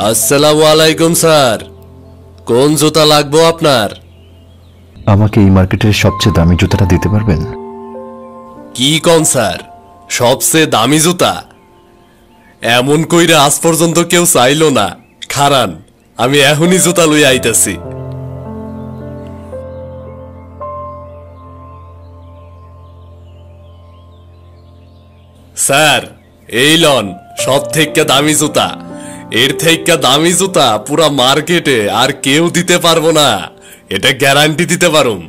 আসসালামু আলাইকুম স্যার, কোন জুতা লাগবে আপনার? আমাকে এই মার্কেটের সবচেয়ে দামি জুতাটা দিতে পারবেন? কি কোন স্যার, সবচেয়ে দামি জুতা? এমন কইরা আজ পর্যন্ত কেউ চাইলো না। খারান, আমি এখনই জুতা লই আইতাছি। স্যার, এই লন সব থেকে দামি জুতা। এর থেকে দামি জুতা পুরা মার্কেটে আর কেউ দিতে পারবো না, এটা গ্যারান্টি দিতে পারুম।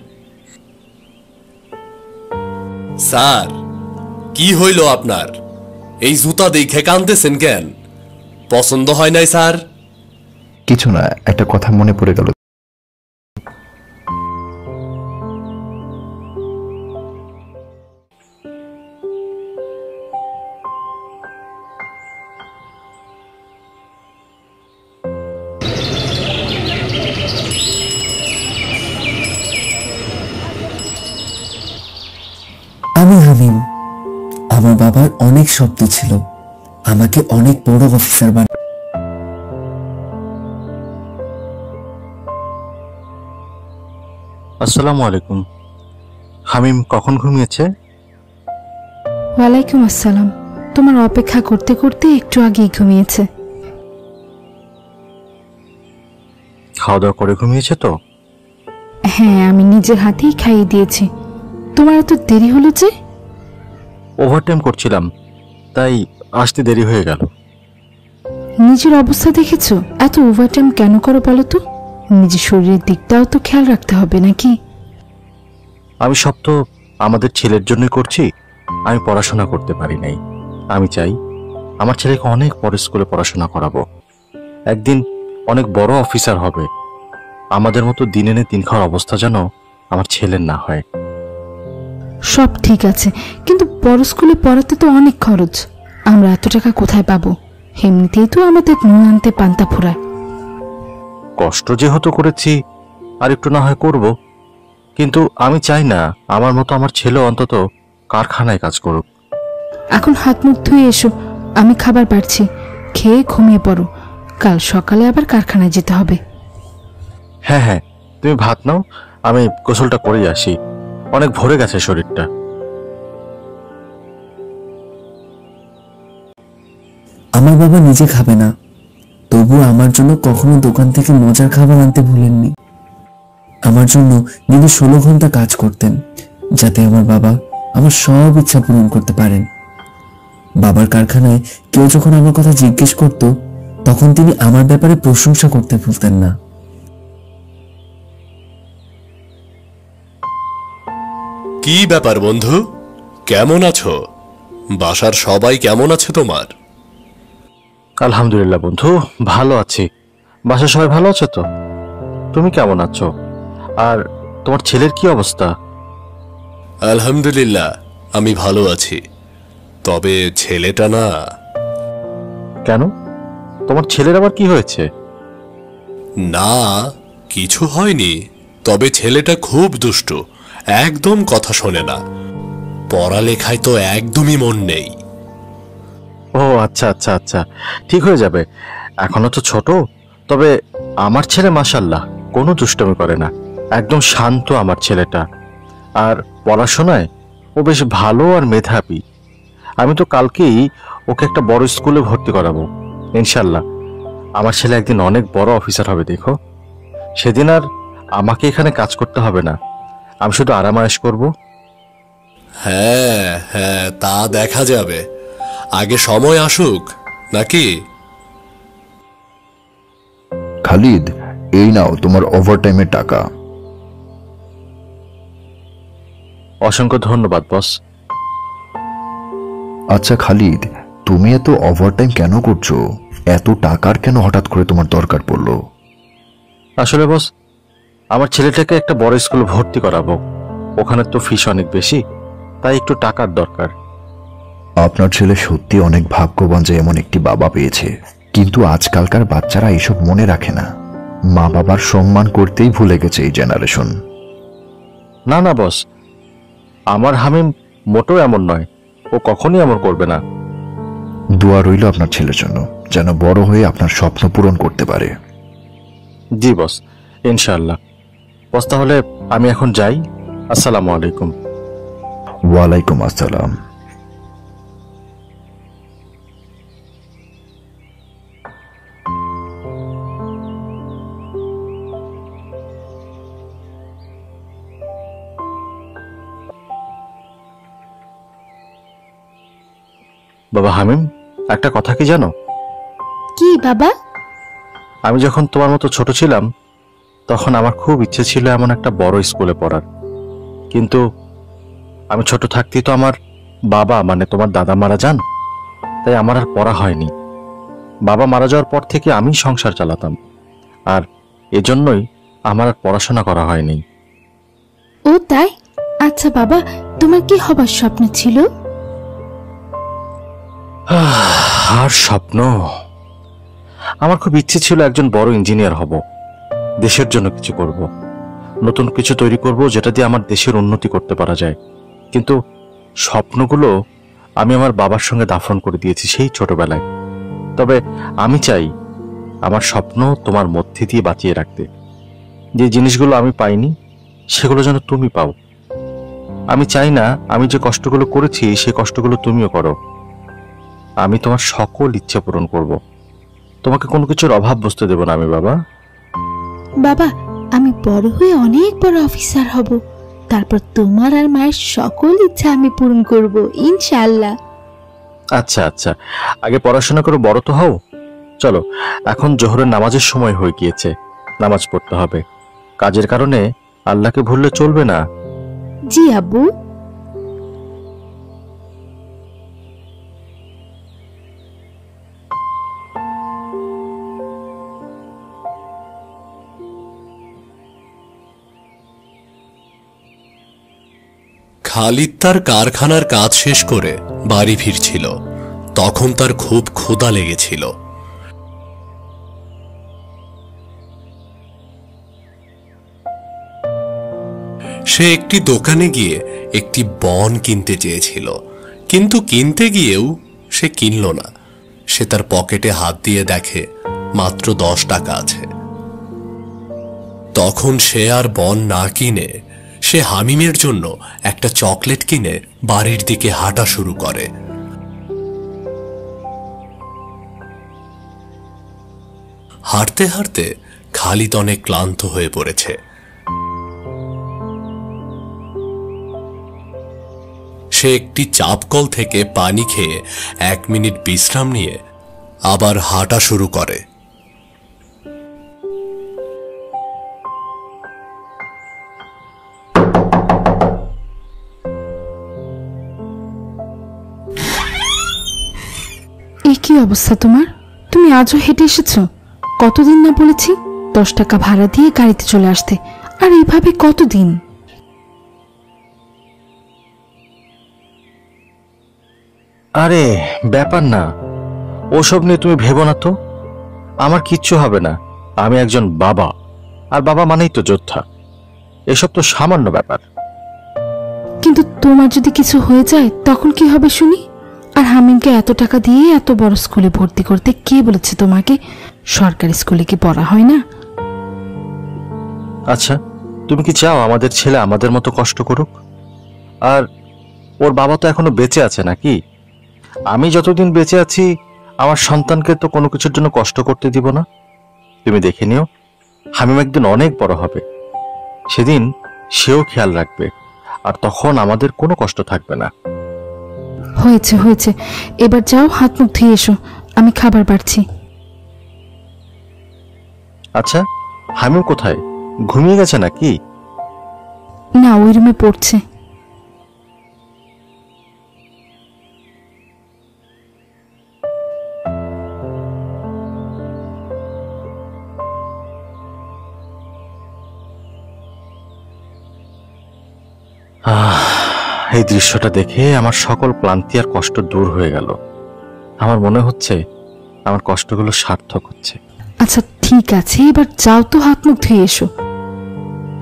স্যার, কি হইল আপনার? এই জুতা দেখে কাঁদতেছেন কেন? পছন্দ হয় নাই স্যার? কিছু না, একটা কথা মনে পড়ে গেল। আমি হামিম। আমার বাবার অনেক স্বপ্ন ছিল আমাকে অনেক বড় অফিসার বানানো। আসসালামু আলাইকুম। হামিম কখন ঘুমিয়েছে? ওয়ালাইকুম আসসালাম। তোমার অপেক্ষা করতে করতে একটু আগেই ঘুমিয়েছে। খাওয়া দাওয়া করে ঘুমিয়েছে তো? হ্যাঁ, আমি নিজের হাতেই খাইয়ে দিয়েছি। তোমার এত দেরি হলো যে? ওভারটাইম করছিলাম, তাই আসতে দেরি হয়ে গেল। নিজের অবস্থা দেখেছো? এত ওভারটাইম কেন করো বলো তো? নিজের শরীরের দিকটাও তো খেয়াল রাখতে হবে নাকি? আমি সব তো আমাদের ছেলের জন্যই করছি। আমি পড়াশোনা করতে পারি নাই। আমি চাই আমার ছেলেকে অনেক বড় স্কুলে পড়াশোনা করাবো, একদিন অনেক বড় অফিসার হবে। আমাদের মতো দিন এনে দিন খাওয়ার অবস্থা যেন আমার ছেলের না হয়। সব ঠিক আছে, কিন্তু বড় স্কুলে পড়াতে তো অনেক খরচ। আমরা এত টাকা কোথায় পাবো? এমনিতেই তো আমাদের নুন আনতে পান্তা ফোরায়। কষ্ট যেহেতু করেছি, আর একটু না হয় করব, কিন্তু আমি চাই না আমার মতো আমার ছেলে অন্তত কারখানায় কাজ করুক। এখন হাত মুখ ধুয়ে এসো, আমি খাবার বাড়ছি। খেয়ে ঘুমিয়ে পড়ো, কাল সকালে আবার কারখানায় যেতে হবে। হ্যাঁ হ্যাঁ, তুমি ভাত নাও, আমি গোসলটা করে আসি। অনেক ভরে গেছে শরীরটা। আমার বাবা নিজে খাবে না, তবু আমার জন্য কখনো দোকান থেকে মজার খাবার আনতে ভুলেননি। আমার জন্য দিনে 16 ঘন্টা কাজ করতেন, যাতে আমার বাবা আমার সব ইচ্ছা পূরণ করতে পারেন। বাবার কারখানায় কেউ যখন আমার কথা জিজ্ঞেস করত, তখন তিনি আমার ব্যাপারে প্রশংসা করতে ভুলতেন না। কি ব্যাপার বন্ধু, কেমন আছো? বাসার সবাই কেমন আছে তোমার? আলহামদুলিল্লাহ বন্ধু, ভালো আছি। বাসার সবাই ভালো আছে তো? তুমি কেমন আছো? আর তোমার ছেলের কি অবস্থা? আলহামদুলিল্লাহ, আমি ভালো আছি। তবে ছেলেটা না। কেন, তোমার ছেলের আবার কি হয়েছে? না, কিছু হয়নি। তবে ছেলেটা খুব দুষ্টু, একদম কথা শোনে না। পড়ালেখায় তো একদমই মন নেই। ও আচ্ছা আচ্ছা আচ্ছা, ঠিক হয়ে যাবে। এখনো তো ছোট। তবে আমার ছেলে মাশাআল্লাহ কোনো দুষ্টমি করে না, একদম শান্ত আমার ছেলেটা। আর পড়াশোনায় ও বেশ ভালো আর মেধাবী। আমি তো কালকেই ওকে একটা বড় স্কুলে ভর্তি করাবো। ইনশাল্লাহ আমার ছেলে একদিন অনেক বড় অফিসার হবে, দেখো। সেদিন আর আমাকে এখানে কাজ করতে হবে না, আমি শুধু আরামায়েশ করব। হ্যাঁ হ্যাঁ, তা দেখা যাবে। আগে সময় আসুক নাকি? খালিদ, এই নাও তোমার ওভারটাইমের টাকা। অসংখ্য ধন্যবাদ বস। আচ্ছা খালিদ, তুমি এত ওভারটাইম কেন করছো? এত টাকার কেন হঠাৎ করে তোমার দরকার পড়লো? আসলে বস, আমার ছেলেটাকে একটা বড় স্কুলে ভর্তি করাবো। ওখানে তো ফিস অনেক বেশি, তাই একটু টাকার দরকার। আপনার ছেলে সত্যি অনেক ভাগ্যবান যে এমন একটি বাবা পেয়েছে। কিন্তু আজকালকার বাচ্চারা এসব মনে রাখে না। মা বাবার সম্মান করতেই ভুলে গেছে এই জেনারেশন। না না বস, আমার হামিম মোটেও এমন নয়। ও কখনই এমন করবে না। দোয়া রইল আপনার ছেলের জন্য। যেন বড় হয়ে আপনার স্বপ্ন পূরণ করতে পারে। জি বস, ইনশাআল্লাহ। বস তাহলে আমি এখন যাই। আসসালামু আলাইকুম। ওয়ালাইকুম আসসালাম। বাবা হামিম, একটা কথা কি জানো? কি বাবা? আমি যখন তোমার মতো ছোট ছিলাম তখন আমার খুব ইচ্ছে ছিল এমন একটা বড় স্কুলে পড়ার, কিন্তু আমি ছোট থাকতেই তো আমার বাবা মানে তোমার দাদা মারা যান, তাই আমার আর পড়া হয়নি। বাবা মারা যাওয়ার পর থেকে আমি সংসার চালাতাম, আর এজন্যই আমার আর পড়াশোনা করা হয়নি। ও তাই? আচ্ছা বাবা, তোমার কি হবার স্বপ্ন ছিল? আর স্বপ্ন, আমার খুব ইচ্ছে ছিল একজন বড় ইঞ্জিনিয়ার হব, দেশের জন্য কিছু করব, নতুন কিছু তৈরি করব যেটা দিয়ে আমার দেশের উন্নতি করতে পারা যায়। কিন্তু স্বপ্নগুলো আমি আমার বাবার সঙ্গে দাফন করে দিয়েছি সেই ছোটবেলায়। তবে আমি চাই আমার স্বপ্ন তোমার মধ্যে দিয়ে বাঁচিয়ে রাখতে। যে জিনিসগুলো আমি পাইনি সেগুলো যেন তুমি পাও। আমি চাই না আমি যে কষ্টগুলো করেছি সেই কষ্টগুলো তুমিও করো। আমি তোমার সকল ইচ্ছা পূরণ করব, তোমাকে কোনো কিছুর অভাব বসতে দেব না আমি বাবা। বাবা, আমি বড় হয়ে অনেক বড় অফিসার হব, তারপর তোমার আর মায়ের সকল ইচ্ছা আমি পূরণ করব ইনশাআল্লাহ। আচ্ছা আচ্ছা, আগে পড়াশোনা করে বড় তো হও। চলো, এখন জোহরের নামাজের সময় হয়ে গিয়েছে, নামাজ পড়তে হবে। কাজের কারণে আল্লাহকে ভুললে চলবে না। জি আব্বু। খালিদ তার কারখানার কাজ শেষ করে বাড়ি ফিরছিল। তখন তার খুব ক্ষুধা লেগেছিল। সে একটি দোকানে গিয়ে একটি বন কিনতে চেয়েছিল, কিন্তু কিনতে গিয়েও সে কিনল না। সে তার পকেটে হাত দিয়ে দেখে মাত্র 10 টাকা আছে। তখন সে আর বন না কিনে সে হামিমের জন্য একটা চকলেট কিনে বাড়ির দিকে হাঁটা শুরু করে। হাঁটতে হাঁটতে খালিদ অনেক ক্লান্ত হয়ে পড়েছে। সে একটি চাপকল থেকে পানি খেয়ে 1 মিনিট বিশ্রাম নিয়ে আবার হাঁটা শুরু করে। এই কি অবস্থা তোমার? তুমি আজও হেঁটে এসেছো? কতদিন না বলেছি 10 টাকা ভাড়া দিয়ে গাড়িতে চলে আসতে, আর এইভাবে কতদিন? আরে ব্যাপার না, ওসব নিয়ে তুমি ভেবো না তো। আমার কিচ্ছু হবে না, আমি একজন বাবা, আর বাবা মানেই তো যোদ্ধা। এসব তো সামান্য ব্যাপার। কিন্তু তোমার যদি কিছু হয়ে যায় তখন কি হবে শুনি? আর হামিমকে এত টাকা দিয়ে এত বড় স্কুলে ভর্তি করতে কে বলেছে তোমাকে? সরকারি স্কুলে কি পড়া হয় না? আচ্ছা, তুমি কি চাও আমাদের ছেলে আমাদের মতো কষ্ট করুক? আর ওর বাবা তো এখনো বেঁচে আছে নাকি? আমি যতদিন বেঁচে আছি আমার সন্তানকে তো কোনো কিছুর জন্য কষ্ট করতে দিব না। তুমি দেখে নিও, হামিম একদিন অনেক বড় হবে, সেদিন সেও খেয়াল রাখবে, আর তখন আমাদের কোনো কষ্ট থাকবে না। হয়েছে হয়েছে, এবার যাও হাত মুখ ধুয়ে এসো, আমি খাবার বাড়ছি। আচ্ছা, হামিম কোথায়? ঘুমিয়ে গেছে নাকি? না, ওই রুমে পড়ছে। এই দৃশ্যটা দেখে আমার সকল ক্লান্তি আর কষ্ট দূর হয়ে গেল। আমার মনে হচ্ছে আমার কষ্টগুলো সার্থক হচ্ছে। আচ্ছা ঠিক আছে, এবার যাও তো হাত মুখ ধুয়ে এসো।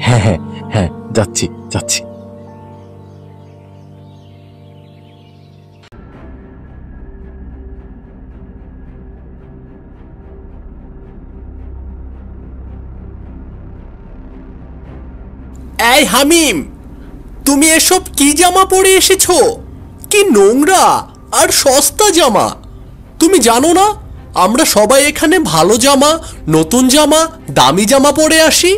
হ্যাঁ হ্যাঁ হ্যাঁ, যাচ্ছি যাচ্ছি। এই হামিম, তুমি এসব কি জামা পরে এসেছো? কি নোংরা আর সস্তা জামা! তুমি জানো না আমরা সবাই এখানে ভালো জামা, নতুন জামা, দামি জামা পরে আসি?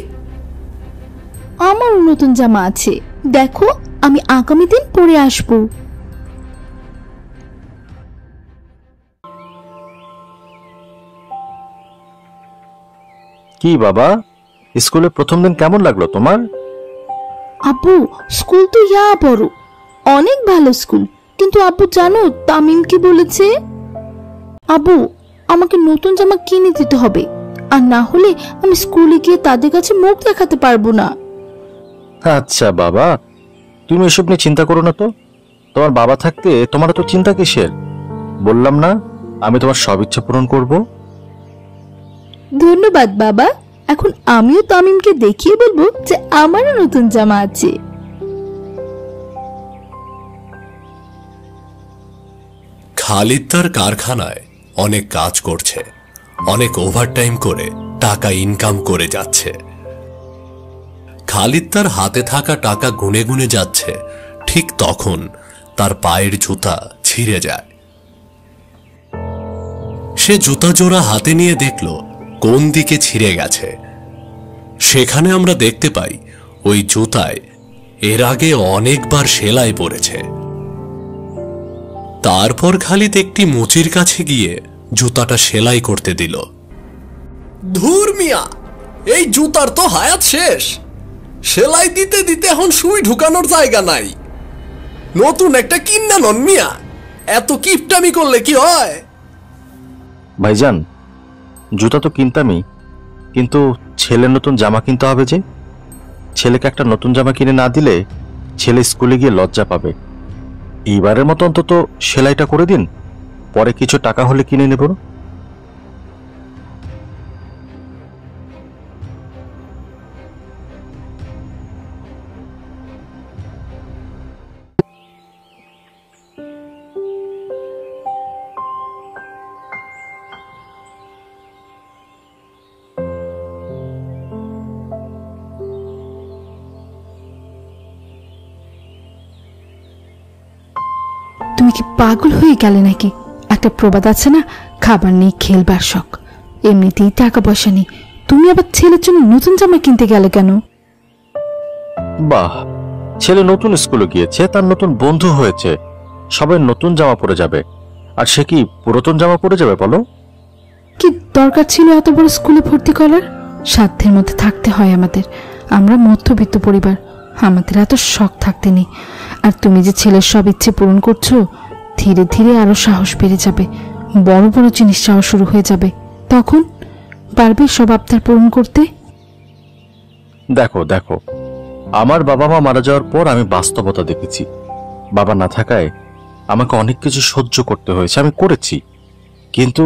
আমারও নতুন জামা আছে, দেখো আমি আগামী দিন পরে আসবো। কি বাবা, স্কুলে প্রথম দিন কেমন লাগলো তোমার? আব্বু, স্কুল তো ইয়া বড়, অনেক ভালো স্কুল, কিন্তু আব্বু জানো তামিম কি বলেছে? আব্বু, আমাকে নতুন জামা কিনে দিতে হবে, আর না হলে আমি স্কুলে গিয়ে তাদের কাছে মুখ দেখাতে পারবো না। আচ্ছা বাবা, তুমি এসব নিয়ে চিন্তা করো না তো। তোমার বাবা থাকতে তোমার তো চিন্তা কিসের? বললাম না আমি তোমার সব ইচ্ছা পূরণ করব। ধন্যবাদ বাবা, এখন আমিও তামিমকে দেখিয়ে বলবো যে আমারও নতুন জামা আছে। খালিদ তার কারখানায় অনেক কাজ করছে, অনেক ওভারটাইম করে টাকা ইনকাম করে যাচ্ছে। খালিদ তার হাতে থাকা টাকা গুনে গুনে যাচ্ছে, ঠিক তখন তার পায়ের জুতা ছিঁড়ে যায়। সে জুতা জোড়া হাতে নিয়ে দেখল কোন দিকে ছিঁড়ে গেছে। সেখানে আমরা দেখতে পাই ওই জুতায় এর আগে অনেকবার সেলাই পড়েছে। তারপর খালিদ একটি মুচির কাছে গিয়ে জুতাটা সেলাই করতে দিল। ধুর মিয়া, এই জুতার তো হায়াত শেষ। সেলাই দিতে দিতে এখন সুই ঢুকানোর জায়গা নাই। নতুন একটা কিনা নন মিয়া, এত কিপটামি করলে কি হয়? ভাইজান, জুতা তো কিনতামই, কিন্তু ছেলের নতুন জামা কিনতে হবে যে। ছেলেকে একটা নতুন জামা কিনে না দিলে ছেলে স্কুলে গিয়ে লজ্জা পাবে। এইবারের মতো অন্তত সেলাইটা করে দিন, পরে কিছু টাকা হলে কিনে নেব। তুমি কি পাগল হয়ে গেলে নাকি? একটা প্রবাদ আছে না, খাবার নেই খেলবার শখ। এমনিতেই টাকা পয়সা নেই, তুমি আবার ছেলের জন্য নতুন জামা কিনতে গেলে কেন? বাহ, ছেলে নতুন স্কুলে গিয়েছে, তার নতুন বন্ধু হয়েছে, সবাই নতুন জামা পরে যাবে, আর সে কি পুরাতন জামা পরে যাবে বলো? কি দরকার ছিল এত বড় স্কুলে ভর্তি করার? সাধ্যের মধ্যে থাকতে হয় আমাদের, আমরা মধ্যবিত্ত পরিবার, আমাদের এত শখ থাকতে নেই। আর তুমি যে ছেলের সব ইচ্ছে পূরণ করছো, ধীরে ধীরে আরো সাহস বেড়ে যাবে, বড় বড় জিনিস চাওয়া শুরু হয়ে যাবে, তখন পারবে সব আবদার পূরণ করতে। দেখো দেখো, আমার বাবা মা মারা যাওয়ার পর আমি বাস্তবতা দেখেছি। বাবা না থাকায় আমাকে অনেক কিছু সহ্য করতে হয়েছে, আমি করেছি। কিন্তু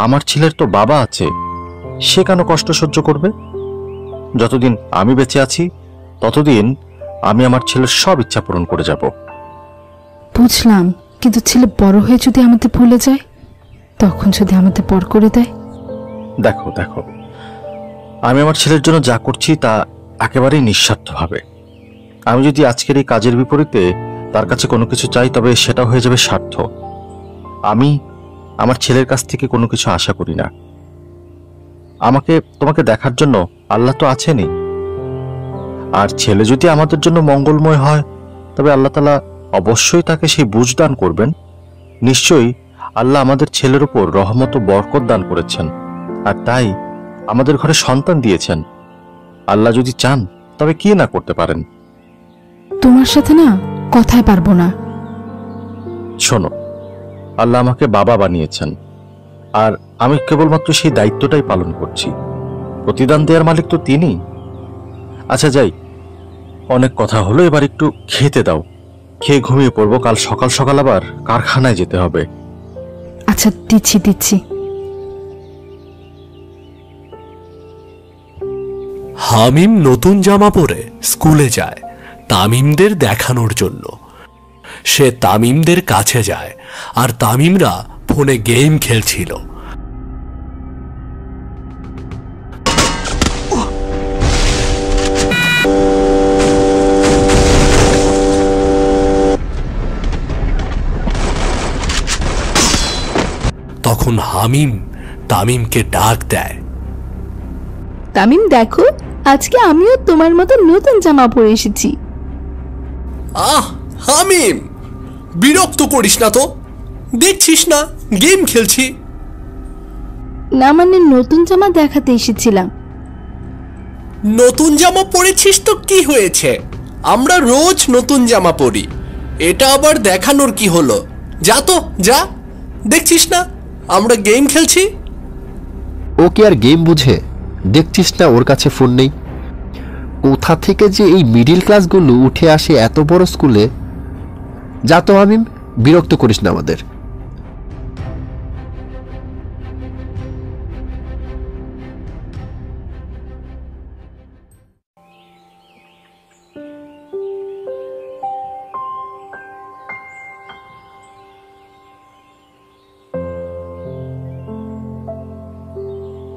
আমার ছেলের তো বাবা আছে, সে কেন কষ্ট সহ্য করবে? যতদিন আমি বেঁচে আছি ততদিন আমি আমার ছেলের সব ইচ্ছা পূরণ করে যাব। বুঝলাম, কিন্তু ছেলে বড় হয়ে যদি আমাদের ভুলে যায়, তখন যদি আমাদের পর করে দেয়? দেখো দেখো, আমি আমার ছেলের জন্য যা করছি তা একেবারেই নিঃস্বার্থভাবে। আমি যদি আজকের এই কাজের বিপরীতে তার কাছে কোনো কিছু চাই, তবে সেটা হয়ে যাবে স্বার্থ। আমি আমার ছেলের কাছ থেকে কোনো কিছু আশা করি না। তোমাকে দেখার জন্য আল্লাহ তো আছেনই, আর ছেলে যদি আমাদের জন্য মঙ্গলময় হয় তবে আল্লাহ তাআলা অবশ্যই তাকে সেই বুঝ দান করবেন। নিশ্চয়ই আল্লাহ আমাদের ছেলের উপর রহমত ও বরকত দান করেছেন, আর তাই আমাদের ঘরে সন্তান দিয়েছেন। আল্লাহ যদি চান তবে কি না করতে পারেন। তোমার সাথে না কথাই পারবো না। শোনো, আল্লাহ আমাকে বাবা বানিয়েছেন, আর আমি কেবলমাত্র সেই দায়িত্বটাই পালন করছি। প্রতিদান দেওয়ার মালিক তো তিনি। আচ্ছা যাই, অনেক কথা হলো, এবার একটু খেতে দাও, খেয়ে ঘুমিয়ে পড়বো। কাল সকাল সকাল আবার কারখানায় যেতে হবে। আচ্ছা দিচ্ছি দিচ্ছি। হামিম নতুন জামা পরে স্কুলে যায় তামিমদের দেখানোর জন্য। সে তামিমদের কাছে যায়, আর তামিমরা ফোনে গেম খেলছিল। তখন হামিম তামিমকে ডাক দেয়। তামিম দেখো, আজকে আমিও তোমার মতো নতুন জামা পরে এসেছি। আহ হামিম, বিরক্ত করিস না তো, দেখছিস না গেম খেলছি। না মানে নতুন জামা দেখাতে এসেছিলাম। নতুন জামা পরেছিস তো কি হয়েছে, আমরা রোজ নতুন জামা পরি, এটা আবার দেখানোর কি হলো? যা তো যা, দেখছিস না আমরা গেম খেলছি। ও কি আর গেম বুঝে? দেখছিস না ওর কাছে ফোন নেই? কোথা থেকে যে এই মিডিল ক্লাসগুলো উঠে আসে এত বড় স্কুলে। যা তো হামিম, বিরক্ত করিস না আমাদের।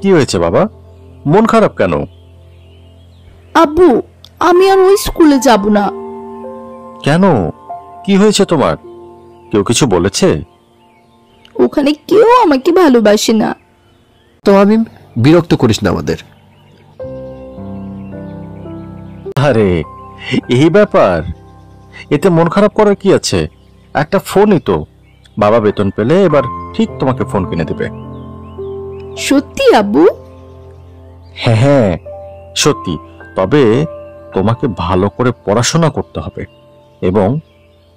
কি হয়েছে বাবা, মন খারাপ কেন? আব্বু, আমি আর ওই স্কুলে যাব না। কেন, কি হয়েছে তোমার? কেউ কিছু বলেছে? ওখানে কেউ আমাকে ভালোবাসে না। তো হামিম, বিরক্ত করিস না আমাদের। আরে এই ব্যাপার, এতে মন খারাপ করার কি আছে? একটা ফোনই তো, বাবা বেতন পেলে এবার ঠিক তোমাকে ফোন কিনে দেবে। সত্যি আব্বু? হ্যাঁ হ্যাঁ সত্যি, তবে তোমাকে ভালো করে পড়াশোনা করতে হবে এবং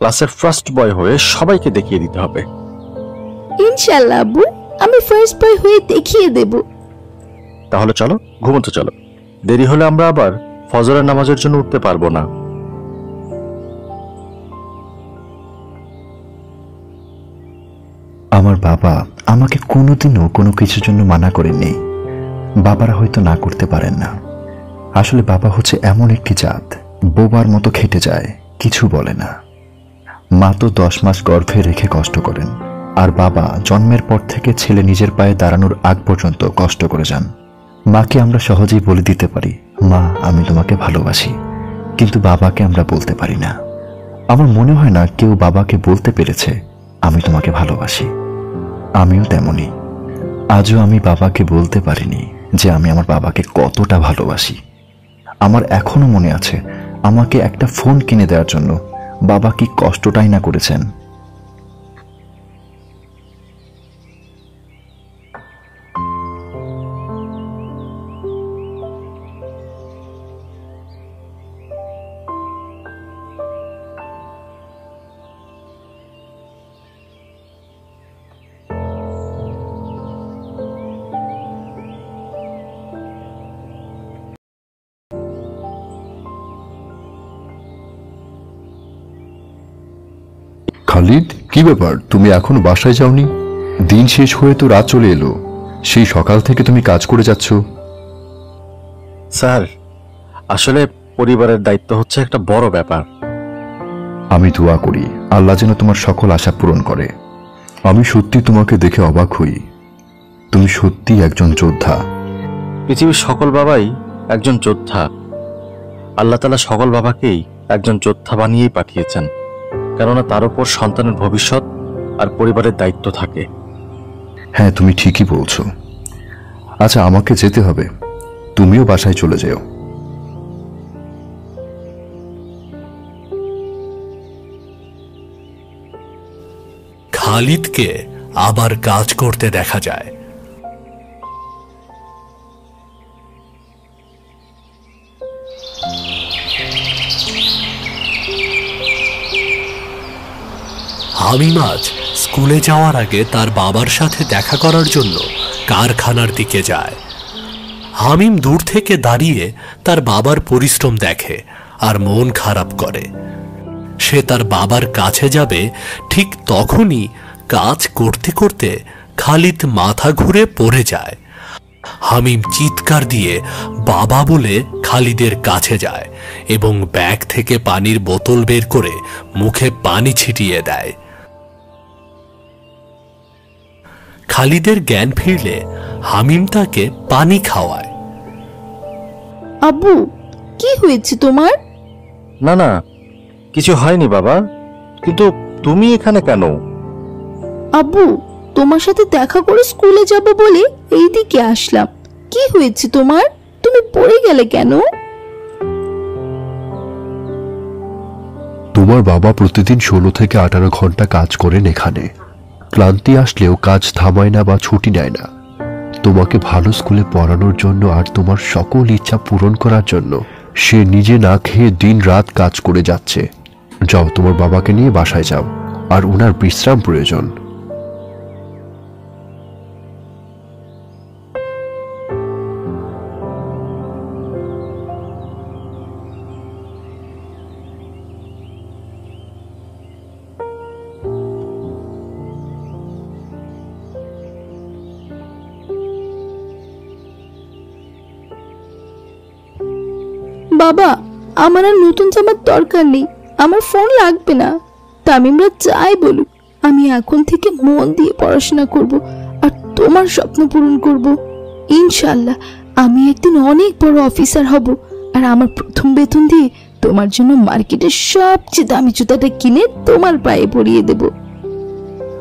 ক্লাসের ফার্স্ট বয় হয়ে সবাইকে দেখিয়ে দিতে হবে। ইনশাআল্লাহ আব্বু, আমি ফার্স্ট বয় হয়ে দেখিয়ে দেব। তাহলে চলো ঘুমোতে চলো, দেরি হলে আমরা আবার ফজরের নামাজের জন্য উঠতে পারবো না। আমার বাবা আমাকে কোনোদিনও কোনো কিছুর জন্য মানা করেননি। বাবারা হয়তো না করতে পারেন না। আসলে বাবা হচ্ছে এমন একটি জাত, বোবার মতো খেটে যায়, কিছু বলে না। মা তো 10 মাস গর্ভে রেখে কষ্ট করেন, আর বাবা জন্মের পর থেকে ছেলে নিজের পায়ে দাঁড়ানোর আগ পর্যন্ত কষ্ট করে যান। মাকে আমরা সহজেই বলে দিতে পারি, মা আমি তোমাকে ভালোবাসি, কিন্তু বাবাকে আমরা বলতে পারি না। আমার মনে হয় না কেউ বাবাকে বলতে পেরেছে আমি তোমাকে ভালোবাসি। আমিও তেমনই, আজও আমি বাবাকে বলতে পারিনি যে আমি আমার বাবাকে কতটা ভালোবাসি। আমার এখনো মনে আছে আমাকে একটা ফোন কিনে দেওয়ার জন্য বাবা কি কষ্টটাই না করেছেন। খালিদ, কি ব্যাপার, তুমি এখনো বাসায় যাওনি? দিন শেষ হয়ে তো রাত চলে এলো, সেই সকাল থেকে তুমি কাজ করে যাচ্ছ। স্যার, আসলে পরিবারের দায়িত্ব হচ্ছে একটা বড় ব্যাপার। আমি দোয়া করি আল্লাহ যেন তোমার সকল আশা পূরণ করে। আমি সত্যি তোমাকে দেখে অবাক হই, তুমি সত্যি একজন যোদ্ধা। পৃথিবীর সকল বাবাই একজন যোদ্ধা। আল্লাহ তাআলা সকল বাবাকেই একজন যোদ্ধা বানিয়েই পাঠিয়েছেন, কেননা তার উপর সন্তানের ভবিষ্যৎ আর পরিবারের দায়িত্ব থাকে। হ্যাঁ, তুমি ঠিকই বলছো। আচ্ছা, আমাকে যেতে হবে, তুমিও বাসায় চলে যেও। খালিদকে আবার কাজ করতে দেখা যায়। হামিম আজ স্কুলে যাওয়ার আগে তার বাবার সাথে দেখা করার জন্য কারখানার দিকে যায়। হামিম দূর থেকে দাঁড়িয়ে তার বাবার পরিশ্রম দেখে আর মন খারাপ করে। সে তার বাবার কাছে যাবে, ঠিক তখনই কাজ করতে করতে খালিদ মাথা ঘুরে পড়ে যায়। হামিম চিৎকার দিয়ে বাবা বলে খালিদের কাছে যায় এবং ব্যাগ থেকে পানির বোতল বের করে মুখে পানি ছিটিয়ে দেয়। খালিদের জ্ঞান ফিরলে হামিম তাকে পানি খাওয়ায়। আব্বু, কি হয়েছে তোমার? না না, কিছু হয়নি বাবা, কিন্তু তুমি এখানে কেন? আব্বু, তোমার সাথে দেখা করে স্কুলে যাব বলে এইদিকে আসলাম। কি হয়েছে তোমার? তুমি পড়ে গেলে কেন? তোমার বাবা প্রতিদিন 16 থেকে 18 ঘন্টা কাজ করেন এখানে। ক্লান্তি আসলেও কাজ থামায় না বা ছুটি নেয় না, তোমাকে ভালো স্কুলে পড়ানোর জন্য আর তোমার সকল ইচ্ছা পূরণ করার জন্য সে নিজে না খেয়ে দিন রাত কাজ করে যাচ্ছে। যাও, তোমার বাবাকে নিয়ে বাসায় যাও, আর ওনার বিশ্রাম প্রয়োজন। বাবা, আমার আর নতুন জামার দরকার নেই, আমার ফোন লাগবে না। তামিমরা যাই বলুক, আমি এখন থেকে মন দিয়ে পড়াশোনা করব আর তোমার স্বপ্ন পূরণ করব। ইনশাআল্লাহ আমি একদিন অনেক বড় অফিসার হব, আর আমার প্রথম বেতন দিয়ে তোমার জন্য মার্কেটের সবচেয়ে দামি জুতাটা কিনে তোমার পায়ে পরিয়ে দেব।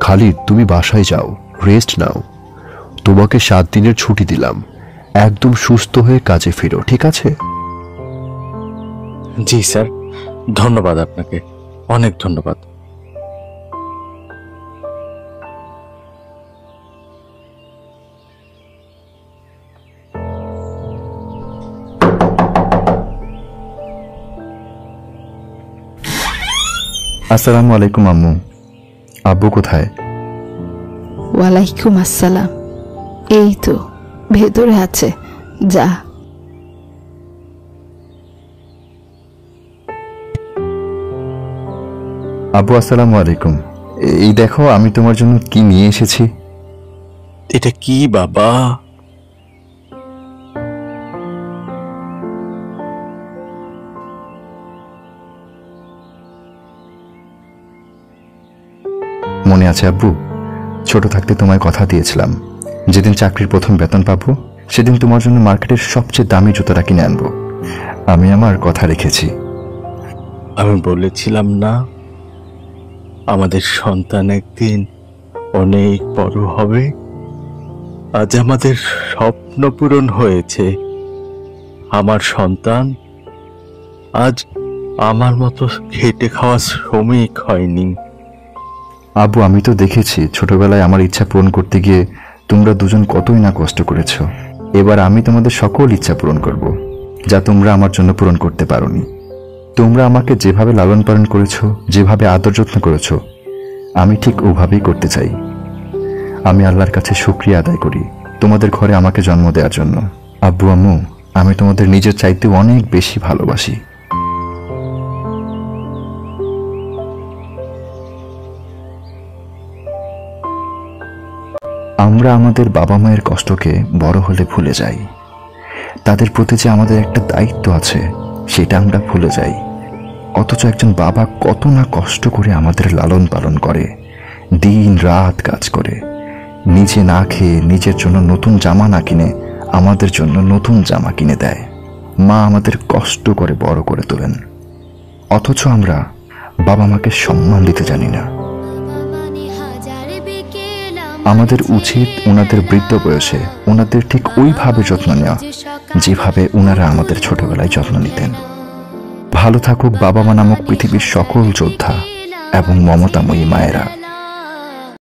খালিদ, তুমি বাসায় যাও, রেস্ট নাও। তোমাকে 7 দিনের ছুটি দিলাম, একদম সুস্থ হয়ে কাজে ফিরো, ঠিক আছে? জি স্যার, ধন্যবাদ আপনাকে, অনেক ধন্যবাদ। আসসালামু আলাইকুম আম্মু। আব্বু কোথায়? ওয়ালাইকুম আসসালাম। এই তো ভেতরে আছে, যা। আব্বু আসসালামু আলাইকুম। এই দেখো আমি তোমার জন্য কি নিয়ে এসেছি। এটা কি বাবা? মনে আছে আব্বু, ছোট থাকতে তোমায় কথা দিয়েছিলাম, যেদিন চাকরির প্রথম বেতন পাবো সেদিন তোমার জন্য মার্কেটের সবচেয়ে দামি জুতোটা কিনে আনবো। আমি আমার কথা রেখেছি। আমি বলেছিলাম না, আমাদের সন্তান একদিন অনেক বড় হবে। আজ আমাদের স্বপ্ন পূরণ হয়েছে। আমার সন্তান আজ আমার মতো খেটে খাওয়া শ্রমিক হয়নি। আব্বু, আমি তো দেখেছি ছোটবেলায় আমার ইচ্ছা পূরণ করতে গিয়ে তোমরা দুজন কতই না কষ্ট করেছো। এবার আমি তোমাদের সকল ইচ্ছা পূরণ করব, যা তোমরা আমার জন্য পূরণ করতে পারোনি। তোমরা আমাকে যেভাবে লালন পালন করেছো, যেভাবে আদর যত্ন করেছো, আমি ঠিক ওভাবেই করতে চাই। আমি আল্লাহর কাছে শুকরিয়া আদায় করি তোমাদের ঘরে আমাকে জন্ম দেওয়ার জন্য। আব্বু আম্মু, আমি তোমাদের নিজের চাইতে অনেক বেশি ভালোবাসি। আমরা আমাদের বাবা মায়ের কষ্টকে বড় হলে ভুলে যাই। তাদের প্রতি যে আমাদের একটা দায়িত্ব আছে সেটা আমরা ভুলে যাই। অথচ একজন বাবা কত না কষ্ট করে আমাদের লালন পালন করে, দিন রাত কাজ করে, নিজে না খেয়ে নিজের জন্য নতুন জামা না কিনে আমাদের জন্য নতুন জামা কিনে দেয়। মা আমাদের কষ্ট করে বড় করে তোলেন, অথচ আমরা বাবা মাকে সম্মান দিতে জানি না। আমাদের উচিত ওনাদের বৃদ্ধ বয়সে ওনাদের ঠিক ওইভাবে যত্ন নেওয়া যেভাবে ওনারা আমাদের ছোটবেলায় যত্ন নিতেন। ভালো থাকুক বাবা মা নামক পৃথিবীর সকল যোদ্ধা এবং মমতাময়ী মায়েরা।